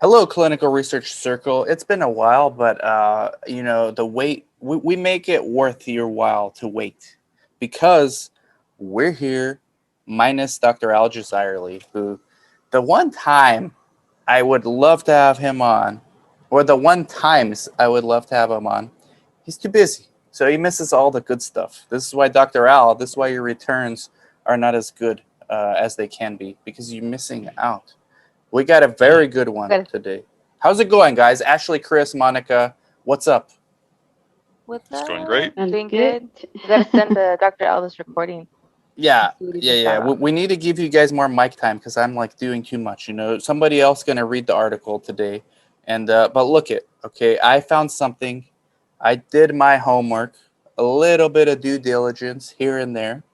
Hello, Clinical Research Circle. It's been a while, but the wait, we make it worth your while to wait because we're here, minus Dr. Al Jazairli, who the one time I would love to have him on, or the one times I would love to have him on, he's too busy. So he misses all the good stuff. This is why Dr. Al, this is why your returns are not as good as they can be, because you're missing out. We got a very good one Good. today. How's it going, guys? Ashley, Chris, Monica, what's up? What's It's going up? great. And Doing good. We gotta send the Dr. Elvis recording. Yeah, See what he yeah, can yeah. shout We, out. we need to give you guys more mic time because I'm like doing too much. Somebody else gonna read the article today, and but look it. Okay, I found something. I did my homework, a little bit of due diligence here and there.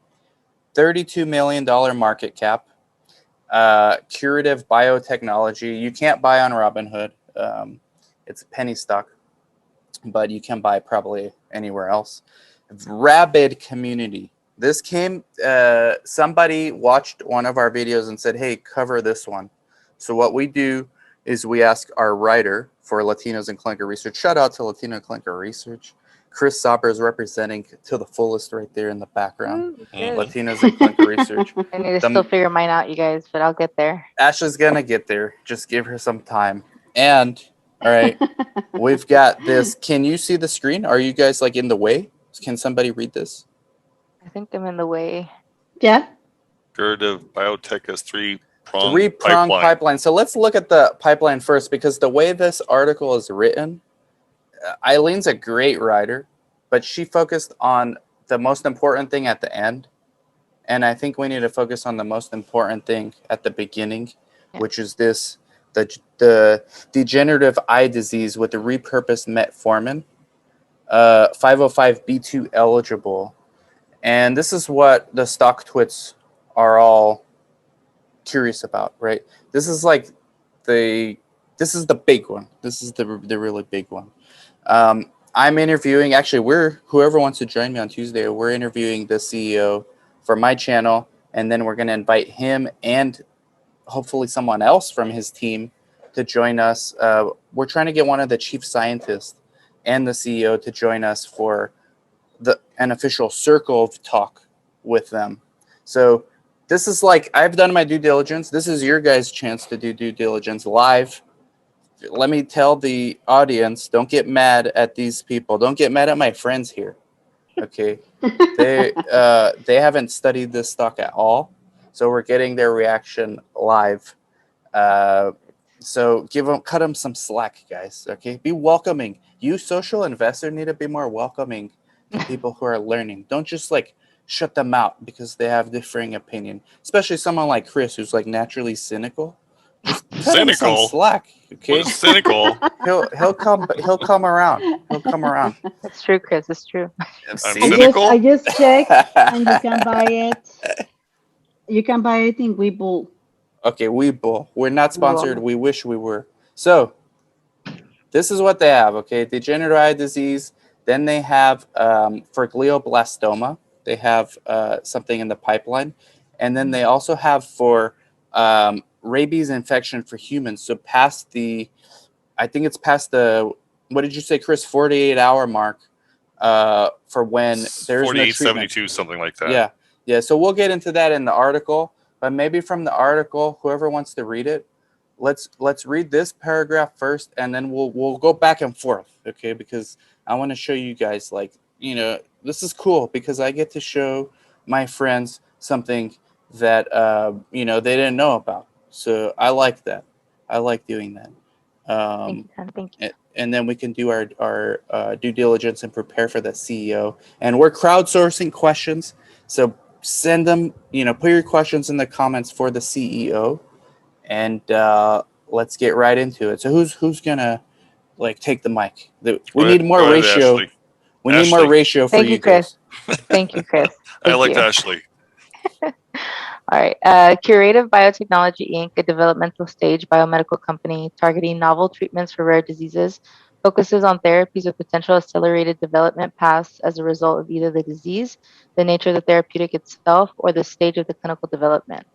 $32 million market cap. Curative Biotechnology. You can't buy on Robinhood. It's a penny stock, but you can buy probably anywhere else. Rabid community. This came, somebody watched one of our videos and said, hey, cover this one. So what we do is we ask our writer for Latinos in Clinical Research. Shout out to Latino Clinical Research. Chris Sauber is representing to the fullest right there in the background. Ooh, Mm. good. Latinos in Clinical Research. I need to still The, figure mine out, you guys, but I'll get there. Ashley's gonna get there. Just give her some time. And all right, we've got this. Can you see the screen? Are you guys like in the way? Can somebody read this? I think I'm in the way. Yeah. Curative Biotech has three-pronged Three-pronged pipeline. pipeline. So let's look at the pipeline first because the way this article is written, Eileen's a great writer, but she focused on the most important thing at the end. And I think we need to focus on the most important thing at the beginning, Yeah. which is the degenerative eye disease with the repurposed metformin, 505b2 eligible. And this is what the stock twits are all curious about, right? This is like this is the big one. This is the really big one. I'm interviewing. Actually, whoever wants to join me on Tuesday. We're interviewing the CEO for my channel, and then we're going to invite him and hopefully someone else from his team to join us. We're trying to get one of the chief scientists and the CEO to join us for an official circle of talk with them. So this is like I've done my due diligence. This is your guys' chance to do due diligence live. Let me tell the audience, don't get mad at these people. Don't get mad at my friends here. Okay. They haven't studied this stock at all. So we're getting their reaction live. So cut them some slack, guys. Okay. Be welcoming. You social investor need to be more welcoming to people who are learning. Don't just like shut them out because they have differing opinion. Especially someone like Chris who's like naturally cynical. Just cut him some Cynical? slack. Okay. What is cynical? He'll come around. He'll come around. It's true, Chris. It's true. I'm See? cynical? I just checked, and you can buy it. You can buy it in Webull. Okay, Webull. We're not sponsored. Webull. We wish we were. So this is what they have. Okay, degenerative eye disease. Then they have for glioblastoma. They have something in the pipeline, and then they also have for rabies infection for humans. So I think it's past the what did you say, Chris? 48-hour mark for when there's no 48, treatment. 72, something like that. Yeah, yeah. So we'll get into that in the article, but maybe from the article, whoever wants to read it, let's read this paragraph first, and then we'll go back and forth, okay? Because I want to show you guys, like, this is cool because I get to show my friends something that they didn't know about. So I like that. I like doing that. Thank you, Tom. Thank you. And then we can do our due diligence and prepare for the CEO. And we're crowdsourcing questions, so send them. Put your questions in the comments for the CEO, and let's get right into it. So who's gonna like take the mic? We need more Go ahead, ratio. Ashley. We need more Ashley. ratio for Thank you, Chris. guys. Thank you, Chris. I Thank like you. Ashley. All right. Curative Biotechnology Inc., a developmental stage biomedical company targeting novel treatments for rare diseases, focuses on therapies with potential accelerated development paths as a result of either the disease, the nature of the therapeutic itself, or the stage of the clinical development.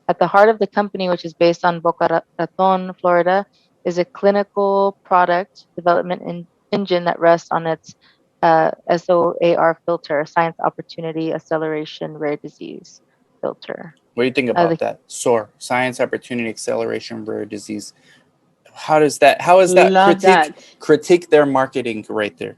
At the heart of the company, which is based on Boca Raton, Florida, is a clinical product development engine that rests on its SOAR filter, Science Opportunity Acceleration Rare Disease filter. What do you think Uh, about the, that? SOAR, Science Opportunity Acceleration Rare Disease. How is that Love that. critique their marketing right there?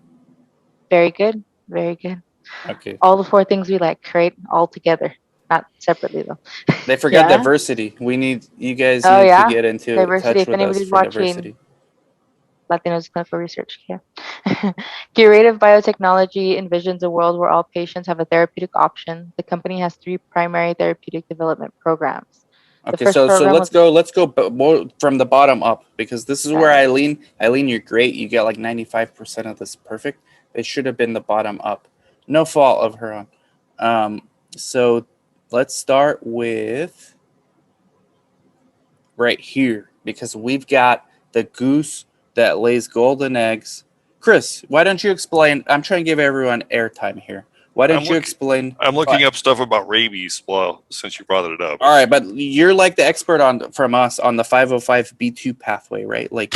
very good, very good. Okay. All the four things we like, right? All together, not separately though. They forgot Yeah. diversity. You guys Oh need to yeah, get into diversity. touch If with us anybody's for watching, diversity. Latinos Clinical Research Care. Curative Biotechnology envisions a world where all patients have a therapeutic option. The company has three primary therapeutic development programs. The Okay, first so program let's was go more from the bottom up, because this is where got it. Eileen, you're great. You got like 95% of this perfect. It should have been the bottom up. No fault of her own. So let's start with right here, because we've got the goose that lays golden eggs. Chris, why don't you explain? I'm trying to give everyone airtime here. Why don't you explain? I'm looking up stuff about rabies. Well, since you brought it up. All right, but you're like the expert from us on the 505b2 pathway, right? Like,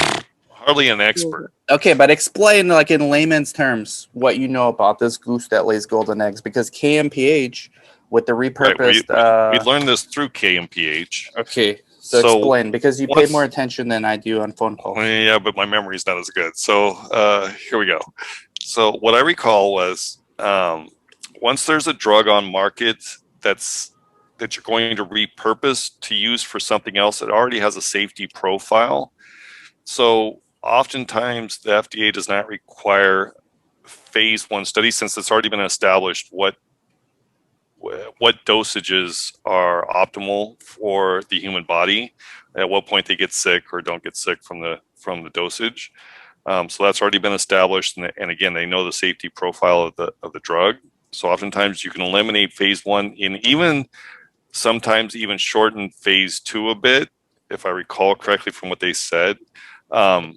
Hardly an expert. okay, but explain like in layman's terms what you know about this goose that lays golden eggs, because KMPH with the Right. repurposed. We learned this through KMPH. Okay, so explain, because you pay more attention than I do on phone calls. Yeah, but my memory's not as good. So here we go. So what I recall was once there's a drug on market that you're going to repurpose to use for something else, it already has a safety profile. So oftentimes the FDA does not require phase 1 studies, since it's already been established what dosages are optimal for the human body, at what point they get sick or don't get sick from the dosage. So that's already been established, and again, they know the safety profile of the drug. So oftentimes you can eliminate phase 1 and even sometimes even shorten phase 2 a bit, if I recall correctly from what they said. And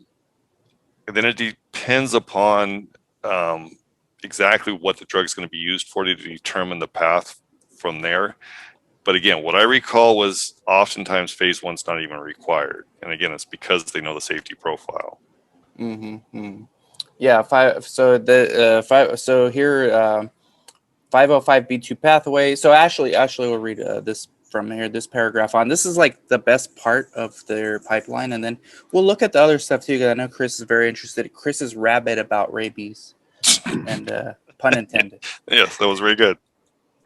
then it depends upon exactly what the drug is going to be used for to determine the path from there. But again, what I recall was oftentimes phase 1's not even required. And again, it's because they know the safety profile. Mm-hmm. Yeah. So here, 505b2 pathway. So Ashley will read this from here, this paragraph on. This is like the best part of their pipeline, and then we'll look at the other stuff too, because I know Chris is very interested. Chris is rabid about rabies, and pun intended. Yes, that was very good.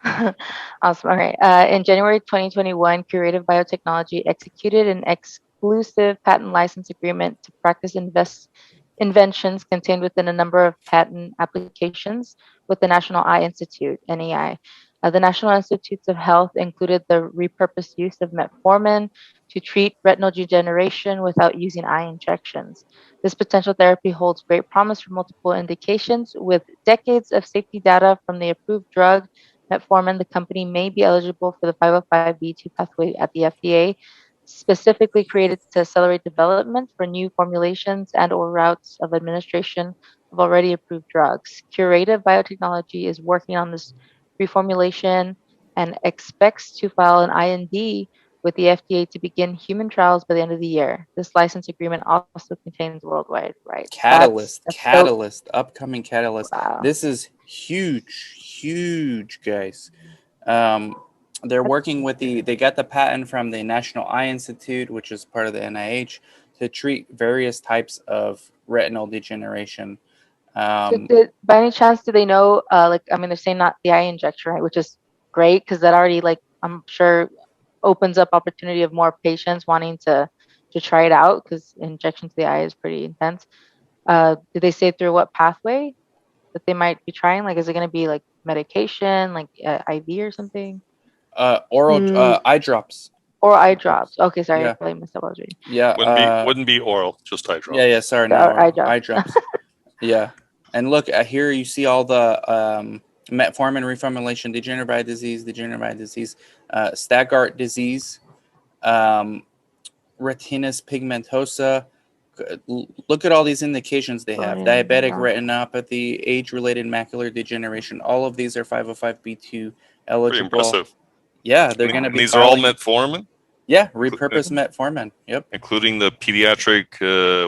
Awesome. All right. In January 2021, Curative Biotechnology executed an exclusive patent license agreement to practice inventions contained within a number of patent applications with the National Eye Institute, NEI. The National Institutes of Health included the repurposed use of metformin to treat retinal degeneration without using eye injections. This potential therapy holds great promise for multiple indications. With decades of safety data from the approved drug, metformin, the company may be eligible for the 505b2 pathway at the FDA, specifically created to accelerate development for new formulations and/or routes of administration of already approved drugs. Curative Biotechnology is working on this reformulation and expects to file an IND with the FDA to begin human trials by the end of the year. This license agreement also contains worldwide rights. Upcoming catalyst. Wow. This is huge, guys. They're working with they got the patent from the National Eye Institute, which is part of the NIH, to treat various types of retinal degeneration. By any chance, do they know, they're saying not the eye injection, right? Which is great, because that already, I'm sure opens up opportunity of more patients wanting to try it out, because injection to the eye is pretty intense. Did they say through what pathway that they might be trying? Like, is it going to be like medication, like IV or something? Oral eye drops. Or eye drops. Okay, sorry, I Yeah. probably missed what I was reading. Yeah. Wouldn't be oral, just eye drops. Yeah. Sorry, no, Eye eye drops. drops. Yeah. And look, here you see all the metformin reformulation, degenerative eye disease, Stargardt disease, retinitis pigmentosa. Look at all these indications they have. Diabetic retinopathy, age-related macular degeneration. All of these are 505b2 eligible. Pretty impressive. Yeah, they're going to be These are all filing. metformin? Yeah, repurposed metformin. Yep. Including the pediatric,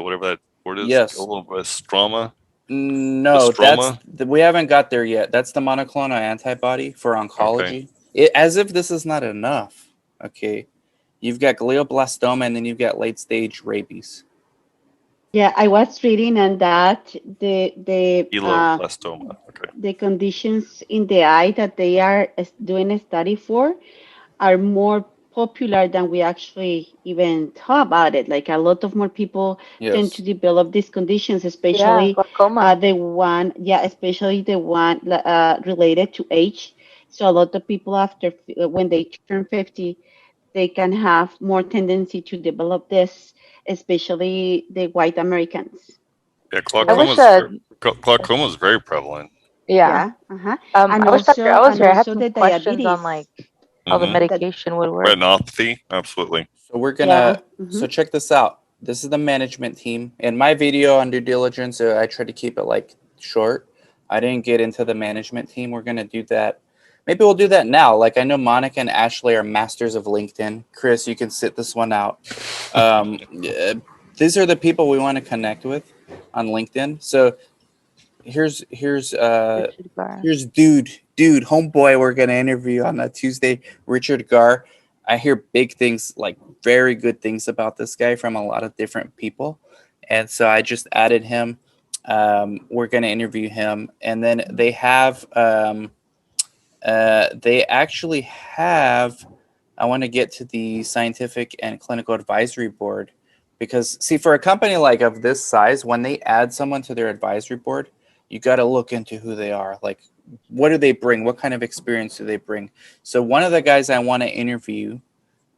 whatever that word is, Yes. glioblastoma. No, Stroma? we haven't got there yet. That's the monoclonal antibody for oncology. As if this is not enough. Okay, you've got glioblastoma, and then you've got late stage rabies. Yeah, I was reading on that Glioblastoma. Okay. the conditions in the eye that they are doing a study for are more popular than we actually even thought about it. Like a lot of more people tend to Yes. develop these conditions, Yeah, especially glaucoma. especially the one related to age. So a lot of people after when they turn 50, they can have more tendency to develop this, especially the white Americans. Yeah, I So wish glaucoma is very prevalent. yeah. yeah, uh-huh. I wish Dr. L was And here. I had also some the questions on diabetes. like how the Mm-hmm. medication would work. Retinopathy, absolutely. So we're Yeah. gonna. So check this out. This is the management team. In my video on due diligence, I tried to keep it like short. I didn't get into the management team. We're gonna do that. Maybe we'll do that now. Like I know Monica and Ashley are masters of LinkedIn. Chris, you can sit this one out. These are the people we want to connect with on LinkedIn. So here's Richard Garr. dude homeboy we're gonna interview on a Tuesday, Richard Garr. I hear big things, like very good things about this guy from a lot of different people, and so I just added him. We're gonna interview him, and then they actually have. I want to get to the scientific and clinical advisory board, because see, for a company like of this size, when they add someone to their advisory board, you got to look into who they are. Like, what do they bring? What kind of experience do they bring? So one of the guys I want to interview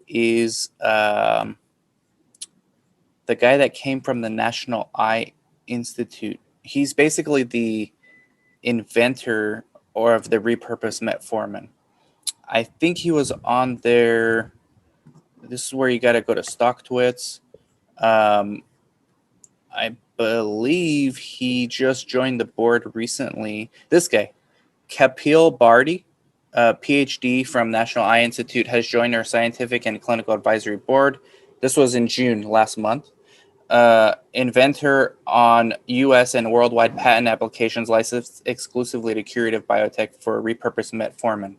is the guy that came from the National Eye Institute. He's basically the inventor or of the repurposed metformin. I think he was on there. This is where you got to go to StockTwits. I believe he just joined the board recently. This guy, Kapil Bharti, PhD from National Eye Institute, has joined our scientific and clinical advisory board. This was in June last month. Inventor on U.S. and worldwide patent applications licensed exclusively to Curative Biotech for repurposed metformin.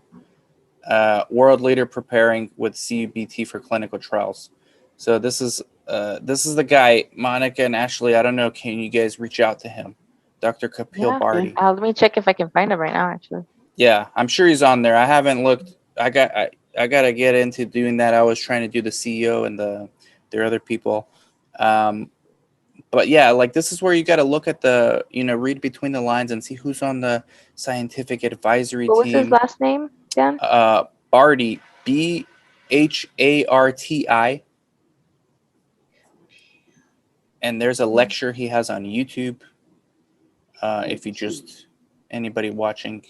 World leader preparing with cubt for clinical trials. So this is the guy, Monica and Ashley. I don't know. Can you guys reach out to him, Dr. Kapil Yeah. Bharti? Let me check if I can find him right now. Actually. Yeah, I'm sure he's on there. I haven't looked. I got to get into doing that. I was trying to do the CEO and their other people. But yeah, like this is where you got to look at read between the lines and see who's on the scientific advisory What was his team. last name again? Bharti, Bharti. And there's a lecture he has on YouTube. If you just anybody watching,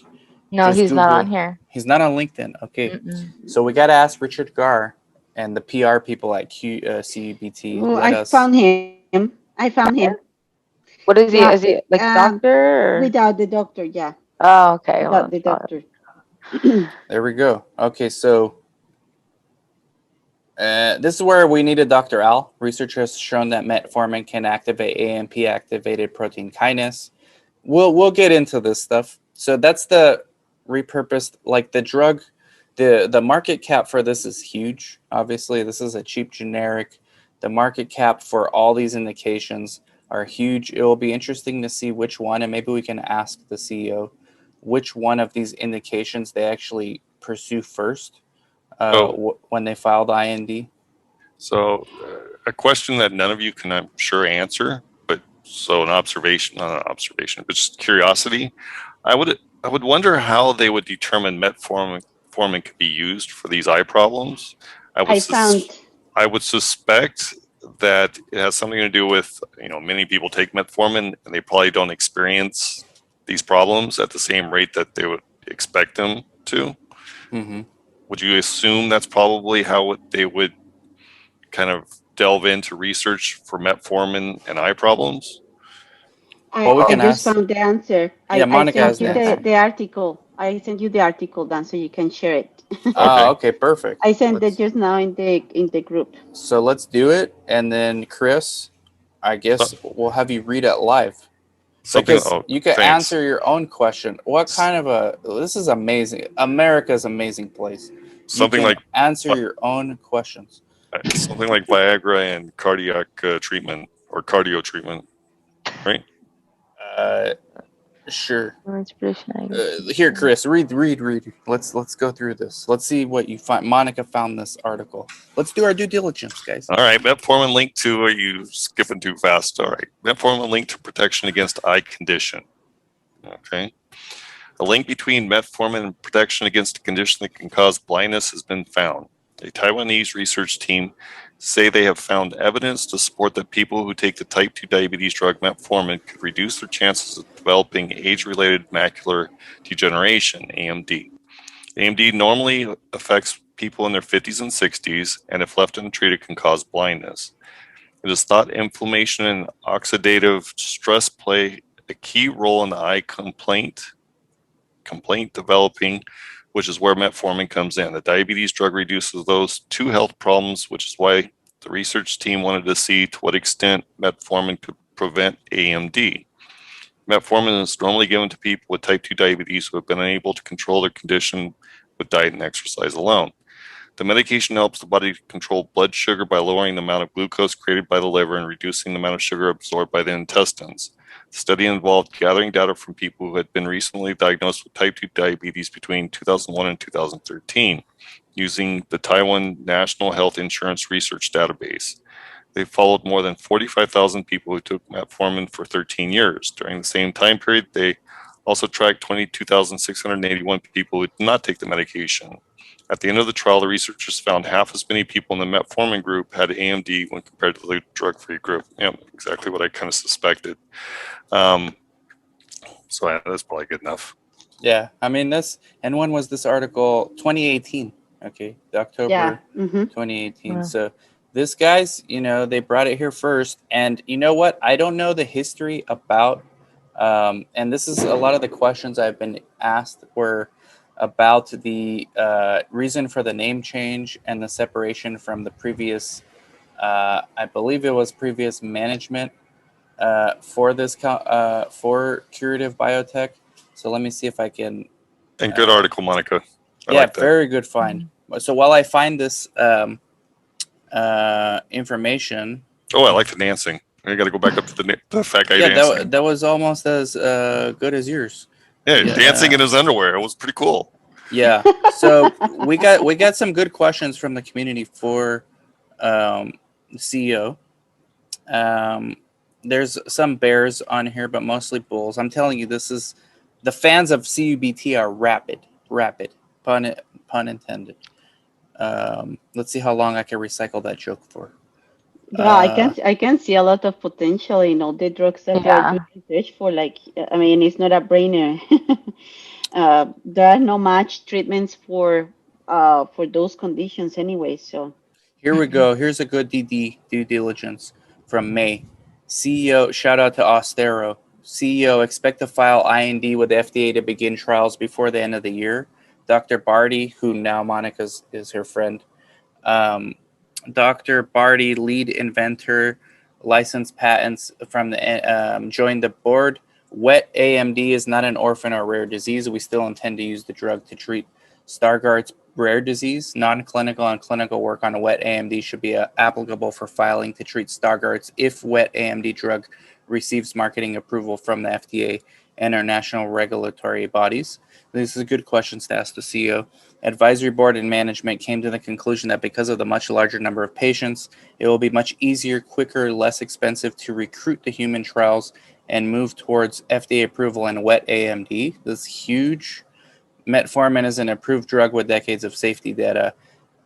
No, just he's not Google. on here. He's not on LinkedIn. Okay, Mm-mm. so we got to ask Richard Garr and the PR people at CUBT. Oh, I found him. What is he? Yeah, Is he like a doctor? Or? without the doctor, yeah, Oh, okay. Well, without the that's doctor. There we go. Okay, so this is where we needed Dr. Al. Research has shown that metformin can activate AMP activated protein kinase. We'll get into this stuff. So that's the repurposed, like the drug, the market cap for this is huge. Obviously, this is a cheap generic. The market cap for all these indications are huge. It will be interesting to see which one, and maybe we can ask the CEO which one of these indications they actually pursue first when they filed IND. So a question that none of you can, I'm sure, answer, but so not an observation, but just curiosity. I would wonder how they would determine metformin could be used for these eye problems. I would suspect that it has something to do with, many people take metformin and they probably don't experience these problems at the same rate that they would expect them to. Mm-hmm. Would you assume that's probably how they would kind of delve into research for metformin and eye problems? Well, we I can just ask. found the answer. Yeah, Monica I has sent the you answer. the article. I sent you the article, Dan, so you can share it. Okay, perfect. I sent it just now in the group. So let's do it, and then Chris, I guess we'll have you read it live. Because you can thanks. answer your own question. What kind of this is amazing. America's amazing place. Something you can like answer your own questions. something like Viagra and cardiac treatment or cardio treatment, right? Sure. Inspiration. Here, Chris, read. Let's go through this. Let's see what you find. Monica found this article. Let's do our due diligence, guys. All right, metformin linked to, are you skipping too fast? All right, metformin linked to protection against eye condition. Okay. A link between metformin and protection against a condition that can cause blindness has been found. A Taiwanese research team say they have found evidence to support that people who take the type 2 diabetes drug metformin could reduce their chances of developing age-related macular degeneration, AMD. AMD normally affects people in their 50s and 60s, and if left untreated can cause blindness. It is thought inflammation and oxidative stress play a key role in the eye complaint developing, which is where metformin comes in. The diabetes drug reduces those two health problems, which is why the research team wanted to see to what extent metformin could prevent AMD. Metformin is normally given to people with type 2 diabetes who have been unable to control their condition with diet and exercise alone. The medication helps the body control blood sugar by lowering the amount of glucose created by the liver and reducing the amount of sugar absorbed by the intestines. The study involved gathering data from people who had been recently diagnosed with type 2 diabetes between 2001 and 2013 using the Taiwan National Health Insurance Research Database. They followed more than 45,000 people who took metformin for 13 years. During the same time period, they also tracked 22,681 people who did not take the medication. At the end of the trial, the researchers found half as many people in the metformin group had AMD when compared to the drug-free group. Yeah, exactly what I kind of suspected. So that's probably good enough. Yeah, I mean and when was this article? 2018. Okay, October 2018. Yeah. So this guys, they brought it here first, and you know what? I don't know the history about, and this is a lot of the questions I've been asked were about the reason for the name change and the separation from the previous, I believe it was previous management for this for Curative Biotech. So let me see if I can. And good article, Monica. I Yeah, like that. very good find. So while I find this information. Oh, I like the dancing. I got to go back up to the fat guy Yeah, dancing. that was almost as good as yours. Yeah, dancing in his underwear. It was pretty cool. Yeah. So we got some good questions from the community for CEO. There's some bears on here, but mostly bulls. I'm telling you, this is the fans of CUBT are rapid, pun intended. Let's see how long I can recycle that joke for. Yeah, I can see a lot of potential in all the drugs that they're doing research for. Like, I mean, it's not a brainer. There are no match treatments for those conditions anyway. So here we go. Here's a good due diligence from May. CEO, shout out to Austero. CEO, expect to file IND with the FDA to begin trials before the end of the year. Dr. Barty, who now Monica is her friend. Dr. Barty, lead inventor, licensed patents from the joined the board. Wet AMD is not an orphan or rare disease. We still intend to use the drug to treat Stargardt's rare disease. Non-clinical and clinical work on wet AMD should be applicable for filing to treat Stargardt's if wet AMD drug receives marketing approval from the FDA and our national regulatory bodies. This is a good question to ask the CEO. Advisory board and management came to the conclusion that because of the much larger number of patients, it will be much easier, quicker, less expensive to recruit the human trials and move towards FDA approval in wet AMD. This is huge. Metformin is an approved drug with decades of safety data.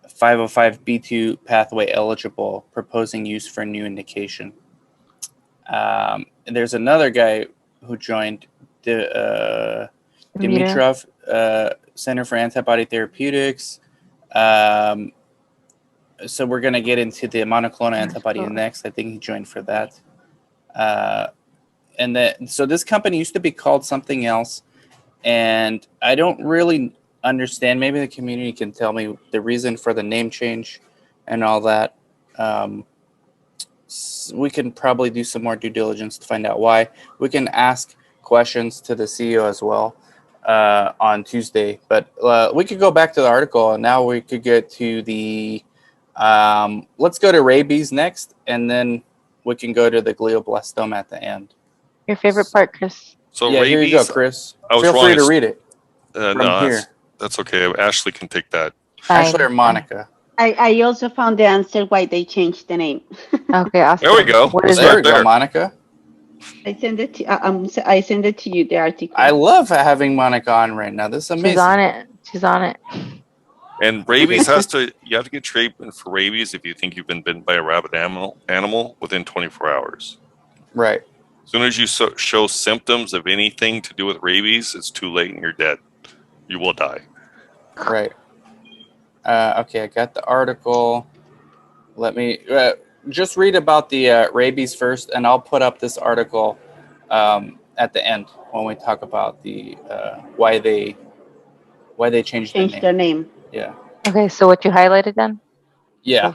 505(b)(2) pathway eligible, proposing use for new indication. There's another guy who joined Dimitrov, Center for Antibody Therapeutics. So we're going to get into the monoclonal antibody next. I think he joined for that. So this company used to be called something else. and I don't really understand. Maybe the community can tell me the reason for the name change and all that. We can probably do some more due diligence to find out why. We can ask questions to the CEO as well on Tuesday. But we could go back to the article, and now we could get to the. Let's go to rabies next, and then we can go to the glioblastoma at the end. Your favorite part, Chris? So yeah, rabies, here you go, Chris. I was Feel wrong. free to read it from No, here. that's okay. Ashley can take that. Fine. Ashley or Monica. I also found the answer why they changed the name. Okay, awesome. There we go. What We'll is There start it? we go, there. Monica. I send it to I send it to you the article. I love having Monica on right now. This is amazing. She's on it. She's on it. And rabies you have to get treatment for rabies if you think you've been bitten by a rabid animal within 24 hours. Right. As soon as you show symptoms of anything to do with rabies, it's too late and you're dead. You will die. Right. Okay, I got the article. Let me just read about the rabies first, and I'll put up this article at the end when we talk about the why they changed Their name. Yeah. Okay, so what you highlighted then? Yeah.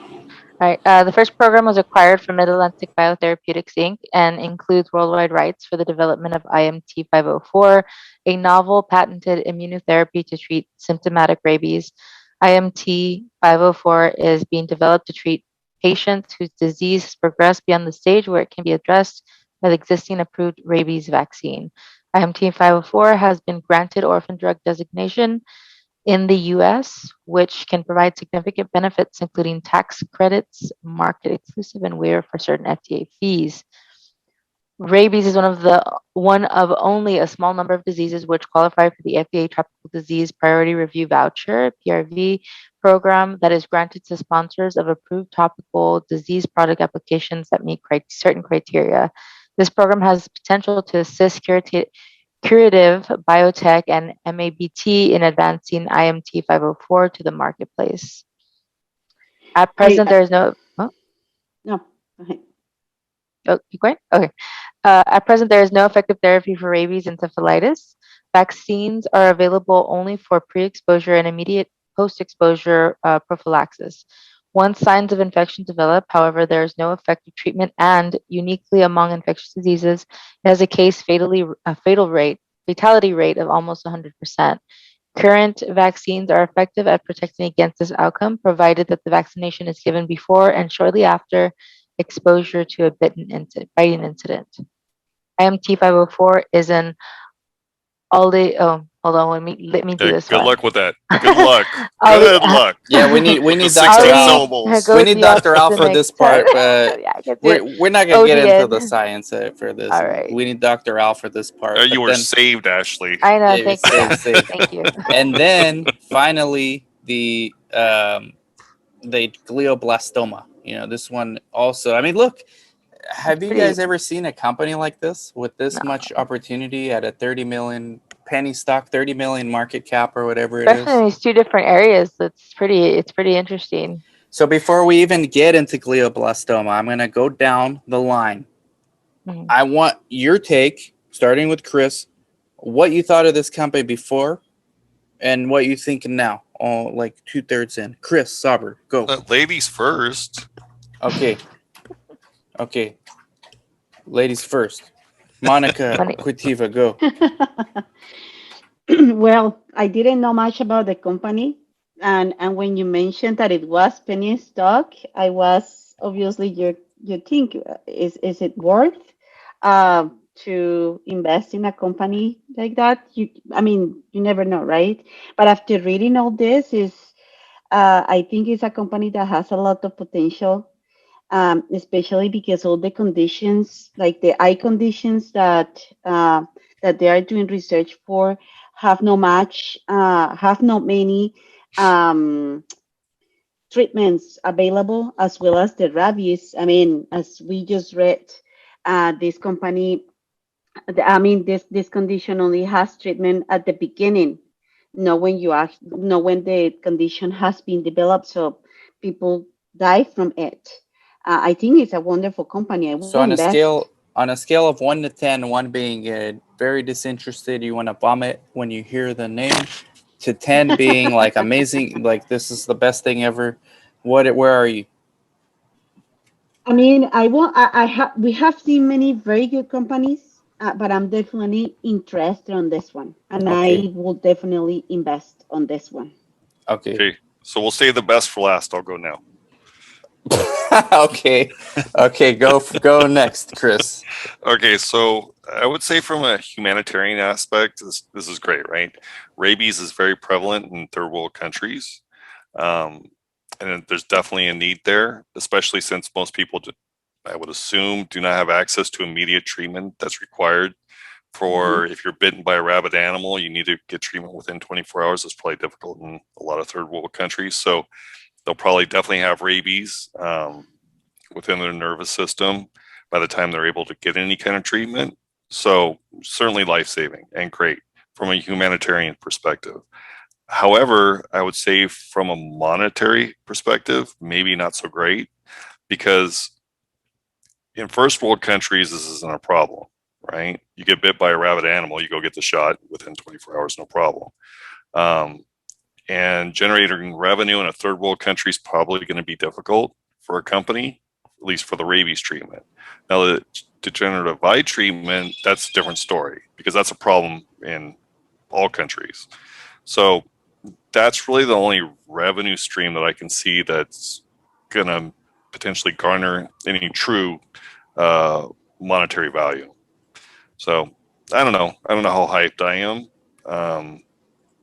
Cool. All right. The first program was acquired from Mid-Atlantic Biotherapeutics, Inc., and includes worldwide rights for the development of IMT-504, a novel patented immunotherapy to treat symptomatic rabies. IMT-504 is being developed to treat patients whose disease has progressed beyond the stage where it can be addressed by the existing approved rabies vaccine. IMT-504 has been granted orphan drug designation in the US, which can provide significant benefits, including tax credits, market exclusive, and waiver for certain FDA fees. Rabies is one of only a small number of diseases which qualify for the FDA Tropical Disease Priority Review Voucher (PRV) program that is granted to sponsors of approved topical disease product applications that meet certain criteria. This program has potential to assist Curative Biotech and MABT in advancing IMT-504 to the marketplace. At present, there is no. Oh, No. Okay. oh, keep going? Okay. At present, there is no effective therapy for rabies and encephalitis. Vaccines are available only for pre-exposure and immediate post-exposure prophylaxis. Once signs of infection develop, however, there is no effective treatment, and uniquely among infectious diseases, it has a fatality rate of almost 100%. Current vaccines are effective at protecting against this outcome, provided that the vaccination is given before and shortly after exposure to a biting incident. IMT-504 is an hold on, let me do this Good one. luck with that. Good luck. Ollie- Good luck. Yeah, we need The Dr. 16 Al. syllables. We need Dr. Al for this part, but Yeah, I can do it. we're not gonna get into ODN. the science for this. All right. We need Dr. Al for this part. You but were then- saved, Ashley. I know. Yeah, Thank you. save, Doc. save. Thank you. And then finally the glioblastoma. This one also. I mean, look, have you Pretty- guys ever seen a company like this with this No. much opportunity at a 30 million penny stock, 30 million market cap or whatever it Especially in is? these two different areas. It's pretty interesting. So before we even get into glioblastoma, I'm going to go down the line. Mhm. I want your take, starting with Chris, what you thought of this company before and what you think now, all like 2/3 in. Chris, Sauber, go. Ladies first. Okay. Ladies first. Monica Quitiva, go. Well, I didn't know much about the company, and when you mentioned that it was penny stock, I was obviously you think is it worth to invest in a company like that? I mean, you never know, right? But after reading all this, I think it's a company that has a lot of potential, especially because all the conditions, like the eye conditions that they are doing research for, have not many treatments available, as well as the rabies. I mean, as we just read, this company, this condition only has treatment at the beginning, not when when the condition has been developed, so people die from it. I think it's a wonderful company. I will So on a invest. scale of 1 to 10, 1 being very disinterested, you want to vomit when you hear the name, to 10 being like amazing, like this is the best thing ever. Where are you? I mean, I have, we have seen many very good companies, but I'm definitely interested on this one, and Okay. I will definitely invest on this one. Okay. Okay, so we'll save the best for last. I'll go now. Okay. Okay, go next, Chris. Okay, so I would say from a humanitarian aspect, this is great, right? Rabies is very prevalent in third world countries. And there's definitely a need there, especially since most people, I would assume, do not have access to immediate treatment that's required for if you're bitten by a rabid animal, you need to get treatment within 24 hours. It's probably difficult in a lot of third world countries. So they'll probably definitely have rabies within their nervous system by the time they're able to get any kind of treatment. So certainly life-saving and great from a humanitarian perspective. However, I would say from a monetary perspective, maybe not so great, because in first world countries, this isn't a problem, right? You get bit by a rabid animal, you go get the shot within 24 hours, no problem. And generating revenue in a third world country is probably going to be difficult for a company, at least for the rabies treatment. Now, the degenerative eye treatment, that's a different story, because that's a problem in all countries. So that's really the only revenue stream that I can see that's going to potentially garner any true monetary value. So I don't know. I don't know how hyped I am.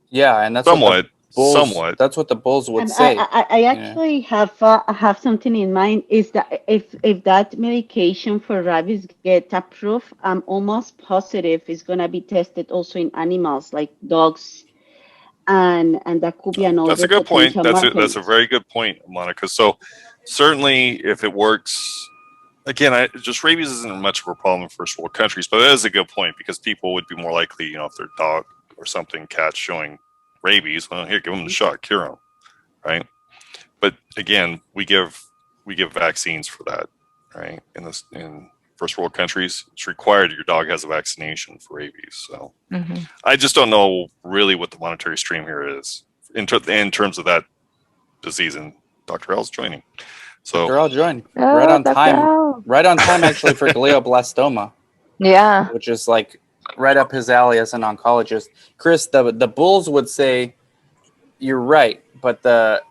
Yeah, and that's somewhat. Somewhat. That's what the bulls would And say. I actually have something in mind. Is that if that medication for rabies gets approved, I'm almost positive it's gonna be tested also in animals like dogs, and that could be another That's a good point. potential That's a market. very good point, Monica. So certainly, if it works, again, just rabies isn't much of a problem in first world countries, but that is a good point, because people would be more likely, if their dog or something, cat's showing rabies, well, here, give them the shot, cure them, right? But again, we give vaccines for that, right? In first world countries, it's required your dog has a vaccination for rabies. So I just don't know really what the monetary stream here is in terms of that disease. And Dr. L's joining. So Dr. L joined right on time. L. Right on time, actually, for glioblastoma. Yeah. Which is like right up his alley as an oncologist. Chris, the bulls would say you're right, but the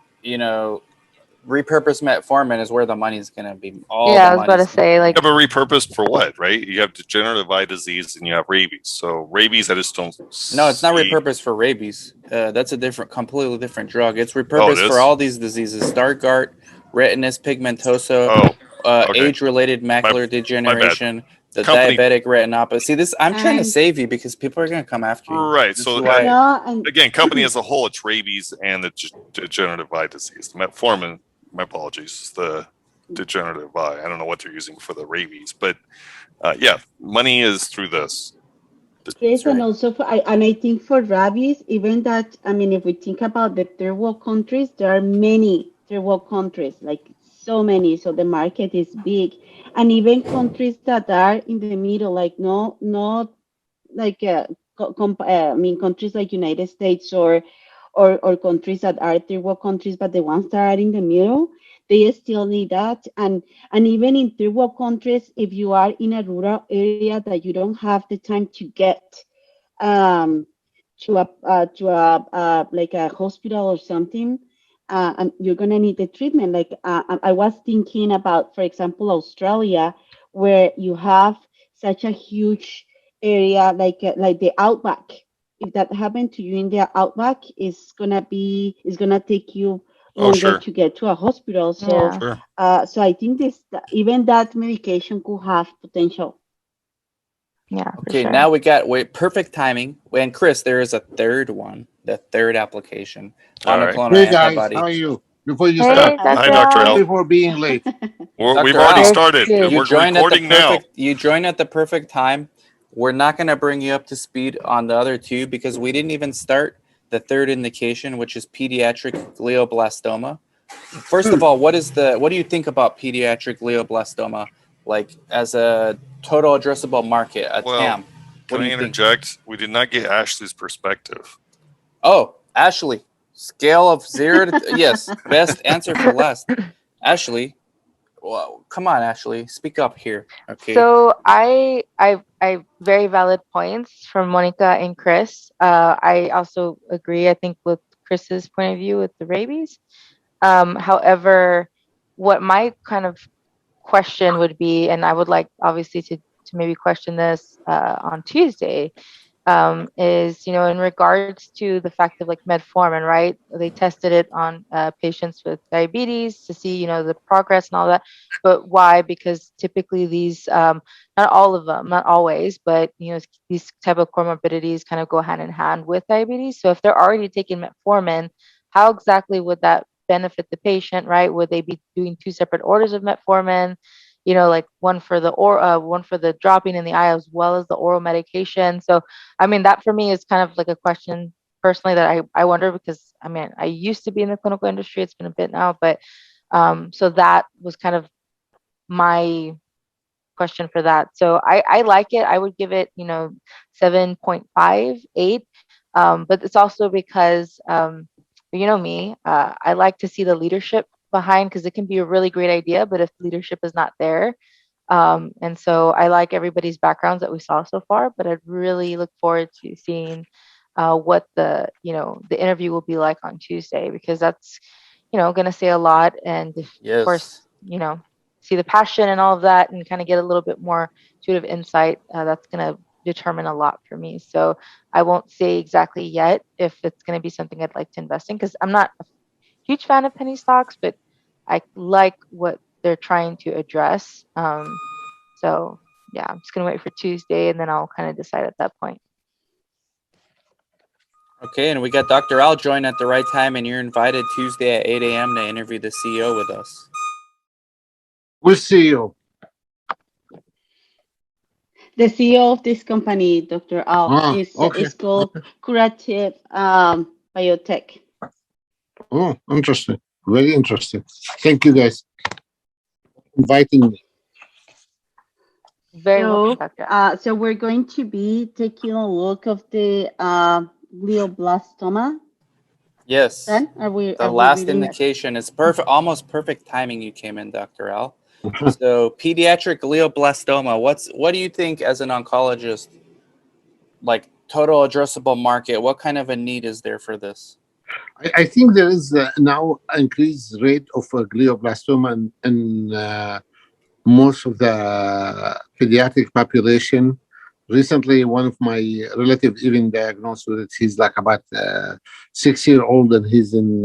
repurposed metformin is where the money's gonna be. I was about to say, like, yeah, but repurposed for what, right? You have degenerative eye disease and you have rabies. So rabies, I just don't. No, it's not repurposed for rabies. That's a completely different drug. It's repurposed Oh, it is? for all these diseases: Stargardt, retinus pigmentosa, okay. age-related macular degeneration, the Company- diabetic retinopathy. See, this I'm trying to save you because people are going to come after you. Right. This So is why- again, company as a whole, it's rabies and the degenerative eye disease. The metformin, my apologies, is the degenerative eye. I don't know what they're using for the rabies, but yeah, money is through this. Yes, and also I think for rabies, even that, I mean, if we think about the third world countries, there are many third world countries, like so many, so the market is big, and even countries that are in the middle, like not like I mean, countries like United States or countries that are third world countries, but the ones that are in the middle, they still need that. And even in third world countries, if you are in a rural area that you don't have the time to get um, to a like a hospital or something, and you're gonna need the treatment. Like I was thinking about, for example, Australia, where you have such a huge area like the outback. If that happened to you in the outback, it's gonna take you longer to get to a hospital. So so I think even that medication could have potential. Yeah. Okay, now we got perfect timing. And Chris, there is a third one, the third application. Monoclonal Hey guys, antibody. how are you? Before you Hey, start, Hi, Dr. L. sorry for being late. We've already started. You We're joined recording now. You joined at the perfect time. We're not going to bring you up to speed on the other two because we didn't even start the third indication, which is pediatric glioblastoma. First of all, what do you think about pediatric glioblastoma, like as a total addressable market, TAM? Can I interject? We did not get Ashley's perspective. Oh, Ashley, scale of 0 to yes, best answer for last. Ashley, well, come on, Ashley, speak up here. Okay. So I very valid points from Monica and Chris. I also agree, I think, with Chris's point of view with the rabies. However, what my kind of question would be, and I would like obviously to maybe question this on Tuesday, is, in regards to the fact of like metformin, right? They tested it on patients with diabetes to see, the progress and all that. But why? Because typically these, not all of them, not always, but these type of comorbidities kind of go hand in hand with diabetes. So if they're already taking metformin, how exactly would that benefit the patient, right? Would they be doing two separate orders of metformin? Like one for the one for the dropping in the eye as well as the oral medication. So I mean, that for me is kind of like a question personally that I wonder, because I mean, I used to be in the clinical industry. It's been a bit now, but so that was kind of my question for that. So I like it. I would give it, 7.5, 8. But it's also because, me, I like to see the leadership behind, because it can be a really great idea, but if leadership is not there, and so I like everybody's backgrounds that we saw so far, but I'd really look forward to seeing what the interview will be like on Tuesday, because that's, going to say a lot. And of course, Yes. See the passion and all of that and kind of get a little bit more intuitive insight. That's going to determine a lot for me. So I won't say exactly yet if it's going to be something I'd like to invest in, because I'm not a huge fan of penny stocks, but I like what they're trying to address. So yeah, I'm just gonna wait for Tuesday, and then I'll kind of decide at that point. Okay, and we got Dr. Al join at the right time, and you're invited Tuesday at 8 a.m. to interview the CEO with us. We'll see you. The CEO of this company, Dr. Al, is called Curative Biotech. Oh, interesting. Very interesting. Thank you guys for inviting me. Very welcome, Dr. Al. So we're going to be taking a look of the glioblastoma. Yes. Then the we last reading indication is perfect, almost perfect timing you came in, Dr. Al. So pediatric glioblastoma, what do you think as an oncologist, like total addressable market, what kind of a need is there for this? I think there is now increased rate of glioblastoma in most of the pediatric population. Recently, one of my relatives even diagnosed with it. He's like about 6-year-old, and he's in.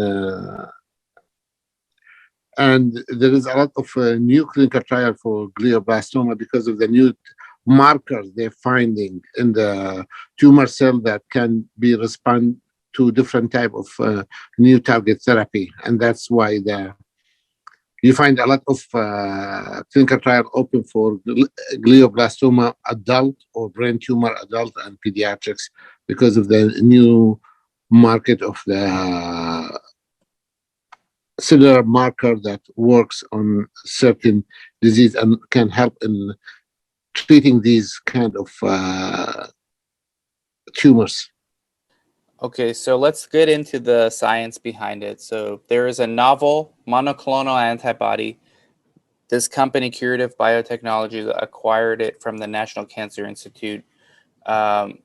And there is a lot of new clinical trial for glioblastoma because of the new markers they're finding in the tumor cell that can be respond to different type of new target therapy, and that's why you find a lot of clinical trial open for glioblastoma adult or brain tumor adult and pediatrics because of the new market of the cellular marker that works on certain disease and can help in treating these kind of tumors. Okay, so let's get into the science behind it. So there is a novel monoclonal antibody. This company, Curative Biotechnology, acquired it from the National Cancer Institute to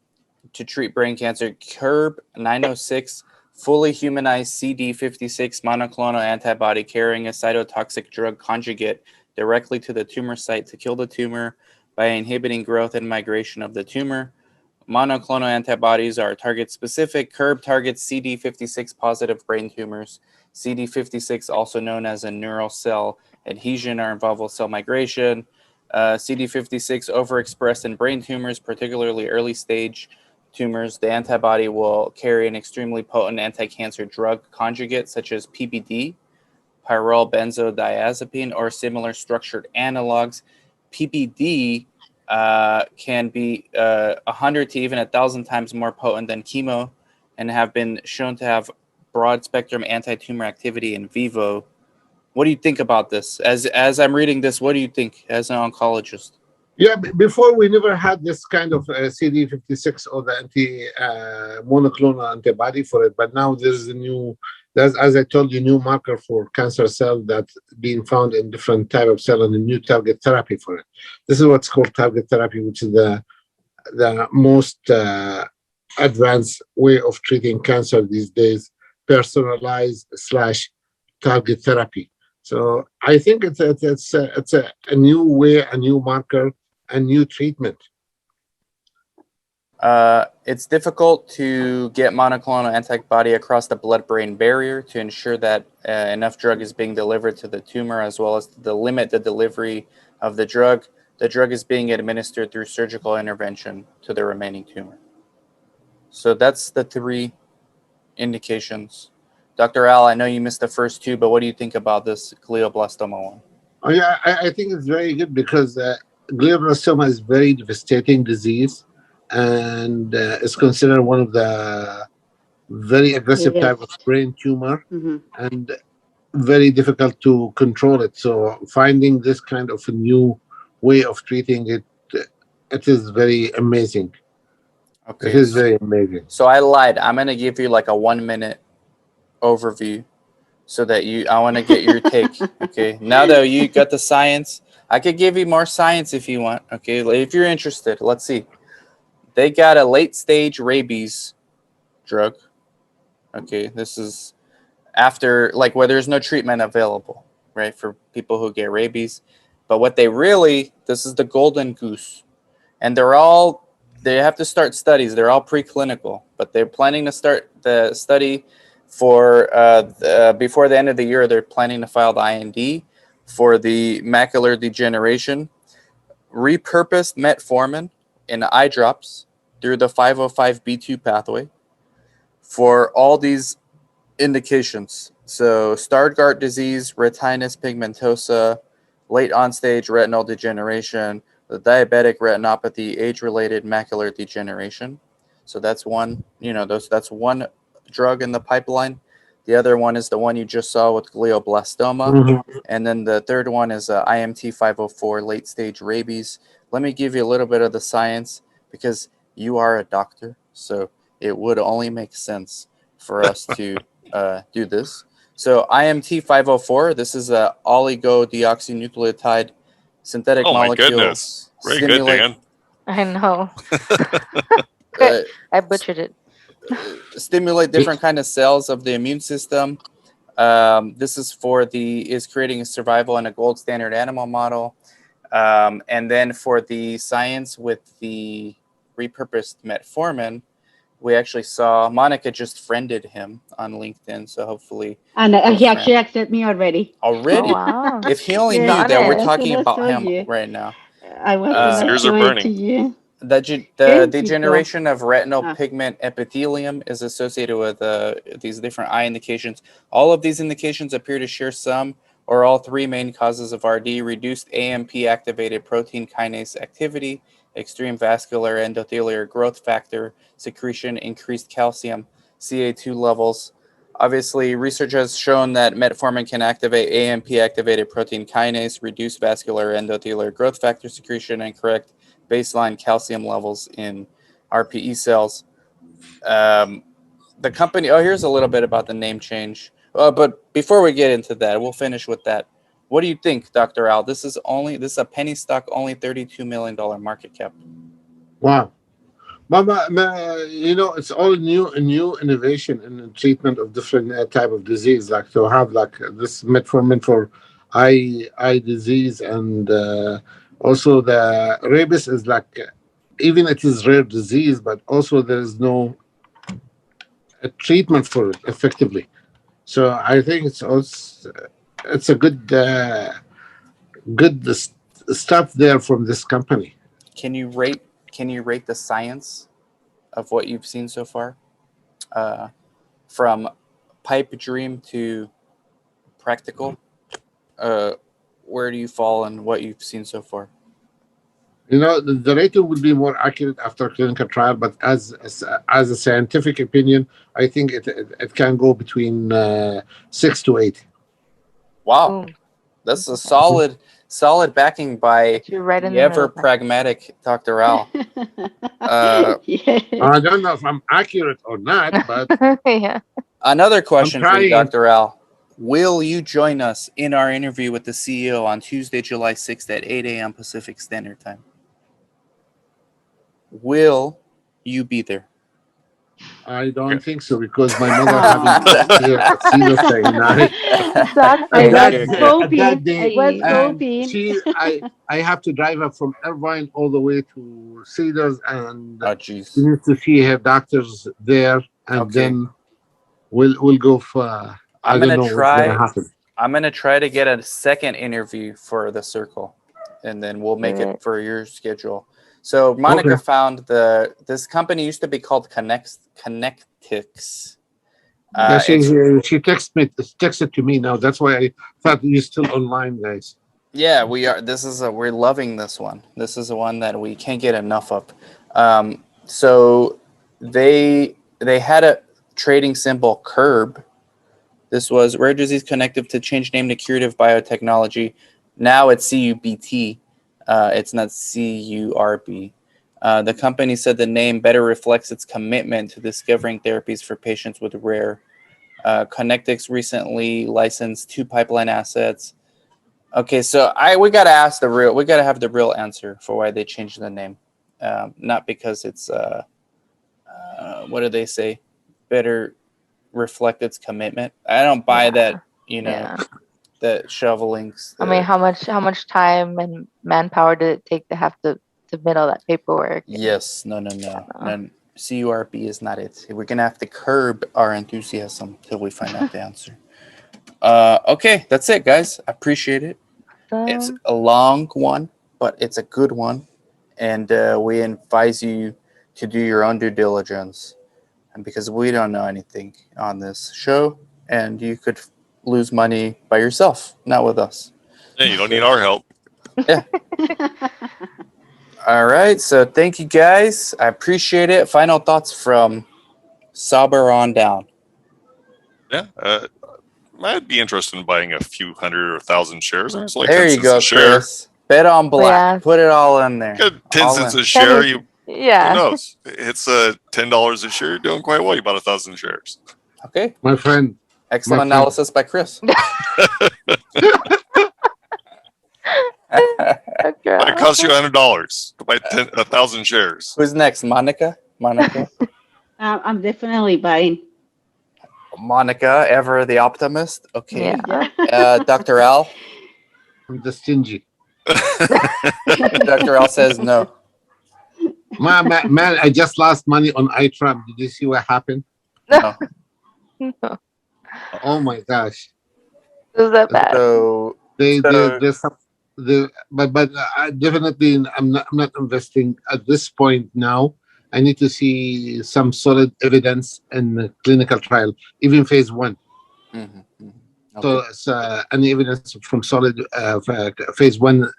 treat brain cancer. cubt 906, fully humanized CD56 monoclonal antibody carrying a cytotoxic drug conjugate directly to the tumor site to kill the tumor by inhibiting growth and migration of the tumor. Monoclonal antibodies are target specific. cubt targets CD56 positive brain tumors. CD56, also known as a neural cell adhesion or involved cell migration. CD56 overexpressed in brain tumors, particularly early stage tumors. The antibody will carry an extremely potent anti-cancer drug conjugate, such as PBD, pyrrole benzodiazepine, or similar structured analogs. PBD can be 100 to even 1,000 times more potent than chemo and have been shown to have broad spectrum anti-tumor activity in vivo. What do you think about this? As I'm reading this, what do you think as an oncologist? Yeah, before we never had this kind of CD56 or the monoclonal antibody for it, but now there's there's, as I told you, new marker for cancer cell that's being found in different type of cell and a new target therapy for it. This is what's called target therapy, which is the most advanced way of treating cancer these days, personalized slash target therapy. So I think it's a new way, a new marker, a new treatment. It's difficult to get monoclonal antibody across the blood-brain barrier to ensure that enough drug is being delivered to the tumor, as well as to limit the delivery of the drug. The drug is being administered through surgical intervention to the remaining tumor. So that's the three indications. Dr. Al, I know you missed the first two, but what do you think about this glioblastoma one? Oh, yeah, I think it's very good because glioblastoma is very devastating disease, and it's considered one of the very aggressive type of Yes. brain tumor, Mhm. and very difficult to control it. So finding this kind of a new way of treating it, it is very amazing. It Okay, is very amazing. so I lied. I'm going to give you like a 1 minute overview so that I want to get your take. Okay, now that you got the science, I could give you more science if you want. Okay, if you're interested, let's see. They got a late stage rabies drug. Okay, this is after like where there's no treatment available, right, for people who get rabies. But what this is the golden goose, and they have to start studies. They're all preclinical, but they're planning to start the study for before the end of the year. They're planning to file the IND for the macular degeneration, repurposed metformin in eye drops through the 505b2 pathway for all these indications. So Stargardt disease, retinitis pigmentosa, late on-stage retinal degeneration, the diabetic retinopathy, age-related macular degeneration. So that's one, that's one drug in the pipeline. The other one is the one you just saw with glioblastoma. Mhm. And then the third one is IMT 504, late-stage rabies. Let me give you a little bit of the science because you are a doctor. So it would only make sense for us to do this. So IMT 504, this is a oligodeoxynucleotide synthetic Oh my molecule. goodness. Very good, Dan. I know. uh, I butchered it. stimulate different kind of cells of the immune system. This is is creating a survival in a gold standard animal model. And then for the science with the repurposed metformin, we actually saw Monica just friended him on LinkedIn, so hopefully And we're he actually friends accepted me already. Oh already. wow. If he only Yes, knew that we're Honest. as soon talking as I about saw him you, right now. I was His gonna ears are join to burning. you. The Thank you, bro. degeneration of retinal Ah. pigment epithelium is associated with these different eye indications. All of these indications appear to share some or all three main causes of RD: reduced AMP activated protein kinase activity, extreme vascular endothelial growth factor secretion, increased calcium, CA2 levels. Obviously, research has shown that metformin can activate AMP activated protein kinase, reduce vascular endothelial growth factor secretion, and correct baseline calcium levels in RPE cells. The company, here's a little bit about the name change. But before we get into that, we'll finish with that. What do you think, Dr. Al? This is a penny stock, only $32 million market cap. Wow. It's all new innovation in the treatment of different type of disease. Like to have like this metformin for eye disease, and also the rabies is like even it is rare disease, but also there is no a treatment for it effectively. So I think it's a good stuff there from this company. Can you rate the science of what you've seen so far? From pipe dream to practical? Where do you fall in what you've seen so far? The rating would be more accurate after clinical trial, but as a scientific opinion, I think it can go between 6 to 8. Wow, Boom. that's a solid solid backing by Put you right in the the ever middle. pragmatic Dr. Al. Yeah. I don't know if I'm accurate or not, but Yeah. Another question for you, trying. Dr. Al. Will you join us in our interview with the CEO on Tuesday, July 6th at 8 a.m. Pacific Standard Time? Will you be there? I Okay. don't think so because my mother having Caesar saying night. Doctor, At that, Okay, okay. at that day, What's and hoping? I have to drive her from Irvine all the way to Cedars, and Oh, she jeez. needs to see her doctors there, and Okay. then we'll go for. I I'm don't gonna know what's gonna happen. I'm gonna try to get a second interview for the circle, and then we'll make it for your schedule. So Monica Okay. found this company used to be called Connectix. Yeah, she It's texted to me now. That's why I thought you're still online, guys. yeah, we are. We're loving this one. This is the one that we can't get enough of. So they had a trading symbol CURB. This was Rare Disease Connective to change name to Curative Biotechnology. Now it's CUBT. It's not CURB. The company said the name better reflects its commitment to discovering therapies for patients with rare. Connectix recently licensed 2 pipeline assets. Okay, so we gotta have the real answer for why they changed the name. Not because it's what do they say? Better reflect its commitment. I don't buy that, Yeah. that shovelings. I mean, how much time and manpower did it take to have to submit all that paperwork? Yes, no. CURB is not it. We're gonna have to curb our enthusiasm till we find out the answer. Okay, that's it, guys. I appreciate it. It's a long one, but it's a good one, and we advise you to do your own due diligence, and because we don't know anything on this show, and you could lose money by yourself, not with us. Yeah, you don't need our help. All right, so thank you guys. I appreciate it. Final thoughts from Sauber on down. Yeah, I'd be interested in buying a few hundred or 1,000 shares. It's like There 10 you cents go, a share. Chris. Bet on black. Yeah. Put it all in there. Good 10 All cents in. a share. Who Yeah. knows? It's $10 a share. You're doing quite well. You bought 1,000 shares. Okay. My friend. Excellent friend. analysis by Chris. But it costs you $100 to buy 1,000 shares. Who's next? Monica? I'm definitely buying. Monica, ever the optimist. Okay. Yeah. Dr. Al. I'm the stingy. Dr. Al says no. Man, I just lost money on iTrap. Did you see what happened? No. No. Oh my gosh. Is that bad? So There's some, but definitely I'm not investing at this point now. I need to see some solid evidence in the clinical trial, even phase 1. okay. So it's any evidence from solid phase 1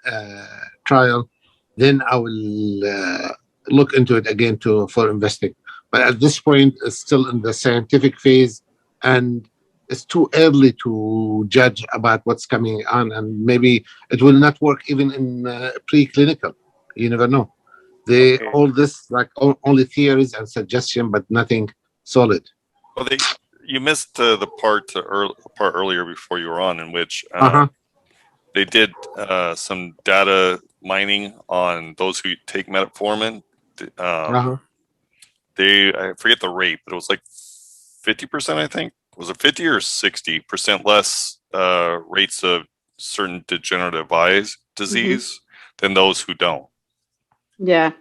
trial, then I will look into it again for investing. But at this point, it's still in the scientific phase, and it's too early to judge about what's coming on, and maybe it will not work even in preclinical. You never know. All this like only theories and suggestion, but nothing solid. Well, you missed the part earlier before you were on, in which they did some data mining on those who take metformin. I forget the rate, but it was like 50%, I think. Was it 50 or 60% less rates of certain degenerative eyes disease than those who don't? Yeah.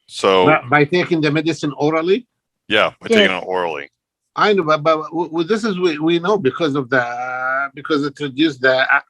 So by taking the medicine orally? Yeah, by taking it orally. I know, but this is we know because it reduced the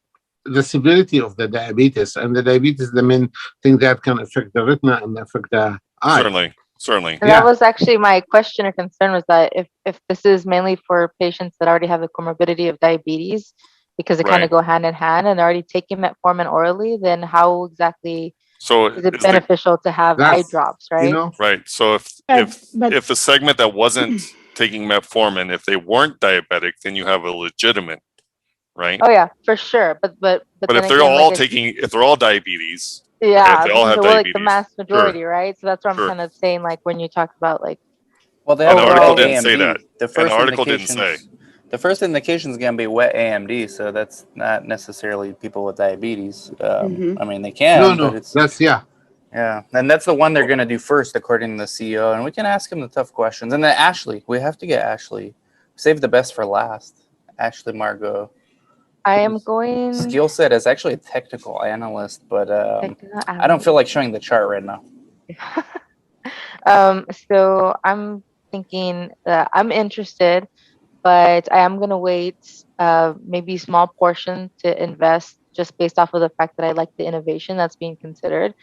severity of the diabetes, and the diabetes is the main thing that can affect the retina and affect the eye. Certainly. And that was actually my question or concern, was that if this is mainly for patients that already have the comorbidity of diabetes, because they kind of go hand in hand and they're already taking metformin orally, then how exactly is it beneficial to have eye drops, right? You know? Right. So if the segment that wasn't taking metformin, if they weren't diabetic, then you have a legitimate right? Oh yeah, for sure. But But then if they're again, like all if they're all diabetes, right? yeah, If they all have well, like the diabetes, mass majority, right? So that's what I'm sure. kind of saying. Like when you talk about like Well, they And have the the article wet overall, didn't say that. AMD. The And first the article didn't say. indications. The first indication is going to be wet AMD, so that's not necessarily people with diabetes. Mhm. I mean, they No, can, but no, it's that's yeah. yeah, and that's the one they're going to do first, according to the CEO. And we can ask him the tough questions. And then Ashley, we have to get Ashley. Save the best for last. Ashley Margot. I am going Skill set is actually a technical analyst, but technical I don't feel analyst. like showing the chart right now. So I'm thinking I'm interested, but I am gonna wait maybe small portion to invest just based off of the fact that I like the innovation that's being considered.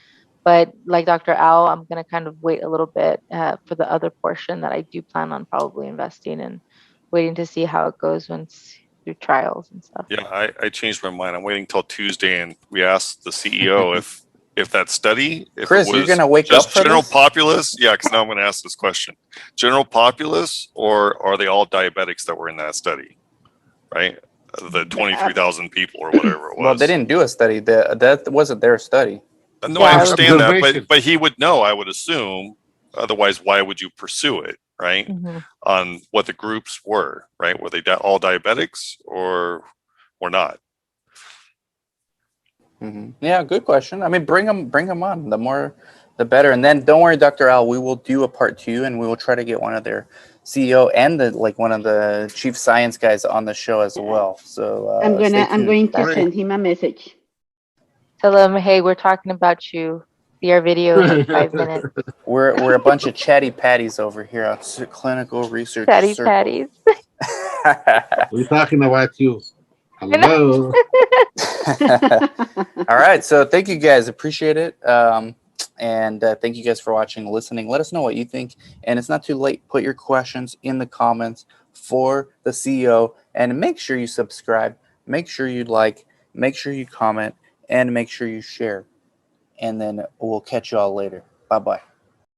But like Dr. Al, I'm gonna kind of wait a little bit for the other portion that I do plan on probably investing and waiting to see how it goes once through trials and stuff. Yeah, I changed my mind. I'm waiting till Tuesday, and we asked the CEO if that study, if Chris, it you're was gonna wake up just for general this? populace. Yeah, because now I'm going to ask this question: general populace, or are they all diabetics that were in that study? Right, the 23,000 people or whatever it was. Well, they didn't do a study. That wasn't their study. No, Yeah, I I was- understand that, Observation. but he would know. I would assume. Otherwise, why would you pursue it? Right, Mhm. on what the groups were. Right, were they all diabetics or not? Yeah, good question. I mean, bring them on. The more, the better. And then don't worry, Dr. Al. We will do a part 2, and we will try to get one of their CEO and one of the chief science guys on the show as well. So stay I'm tuned. going to Great. send him a message. Tell them, hey, we're talking about you. See our video in like 5 minutes. We're a bunch of chatty patties over here on Clinical Research Chatty Circle. patties. We're talking about you. I know. Hello. All right, so thank you guys, appreciate it, and thank you guys for watching, listening. Let us know what you think, and it's not too late. Put your questions in the comments for the CEO, and make sure you subscribe, make sure you like, make sure you comment, and make sure you share. And then we'll catch you all later. Bye bye.